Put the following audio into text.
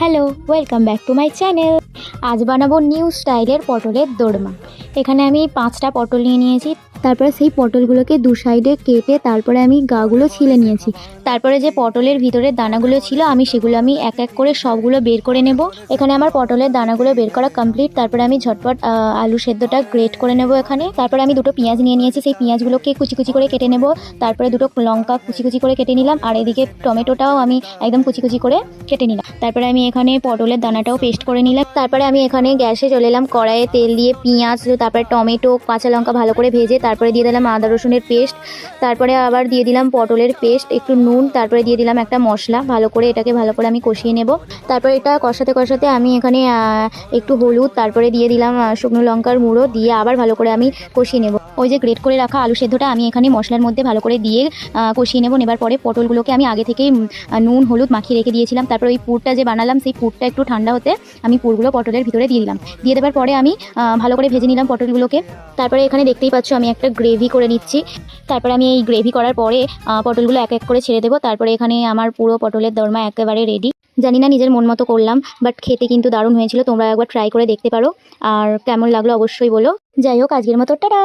Hello, welcome back to my channel. আজ বানাবো new স্টাইলের পটলের দোরমা। এখানে আমি 5টা পটল নিয়ে নিয়েছি। তারপরে সেই পটলগুলোকে দু সাইডে কেটে তারপরে আমি গাগুলো ছিলে নিয়েছি। তারপরে যে পটলের ভিতরের দানাগুলো ছিল সেগুলো আমি এক এক করে সবগুলো বের করে নেব। এখানে আমার পটলের দানাগুলো বের করা কমপ্লিট। তারপরে আমি ঝটপট আলু সেদ্ধটা গ্রেট করে নেব এখানে। তারপরে আমি দুটো পেঁয়াজ নিয়ে নিয়েছি, সেই পেঁয়াজগুলোকে কুচি কুচি করে কেটে নেব। তারপরে দুটো লঙ্কা কুচি কুচি করে কেটে নিলাম, আর এদিকে টমেটোটাও আমি একদম কুচি কুচি করে কেটে নিলাম। তারপরে আমি এখানে পটলের দানাটাও পেস্ট করে নিলাম। তারপরে আমি এখানে গ্যাসে চলে এলাম, কড়াইয়ে তেল দিয়ে পেঁয়াজ, তারপরে টমেটো, কাঁচা লঙ্কা ভালো করে ভেজে তারপরে দিয়ে দিলাম আদা রসুনের পেস্ট। তারপরে আবার দিয়ে দিলাম পটলের পেস্ট, একটু নুন, তারপরে দিয়ে দিলাম একটা মশলা। ভালো করে এটাকে ভালো করে আমি কষিয়ে নেব। তারপরে এটা কষাতে কষাতে আমি এখানে একটু হলুদ, তারপরে দিয়ে দিলাম শুকনো লঙ্কার গুঁড়ো, দিয়ে আবার ভালো করে আমি কষিয়ে নেব। ওই যে গ্রেট করে রাখা আলু সেদ্ধটা আমি এখানে মশলার মধ্যে ভালো করে দিয়ে কষিয়ে নেব। নেবার পরে পটলগুলোকে আমি আগে থেকেই নুন হলুদ মাখিয়ে রেখে দিয়েছিলাম। তারপরে ওই পুরটা যে বানালাম সেই পুরটা একটু ঠান্ডা হতে আমি পুরগুলো পটলের ভিতরে দিয়ে দিলাম। দিয়ে দেওয়ার পরে আমি ভালো করে ভেজে নিলাম পটলগুলোকে। তারপরে এখানে দেখতেই পাচ্ছ আমি একটা গ্রেভি করে নিচ্ছি। তারপরে আমি এই গ্রেভি করার পরে পটলগুলো এক এক করে ছেড়ে দেবো। তারপরে এখানে আমার পুরো পটলের দোরমা একেবারে রেডি। জানি না নিজের মন মতো করলাম, বাট খেতে কিন্তু দারুণ হয়েছিল। তোমরা একবার ট্রাই করে দেখতে পারো, আর কেমন লাগলো অবশ্যই বলো। যাই হোক, আজকের মতো টাটা।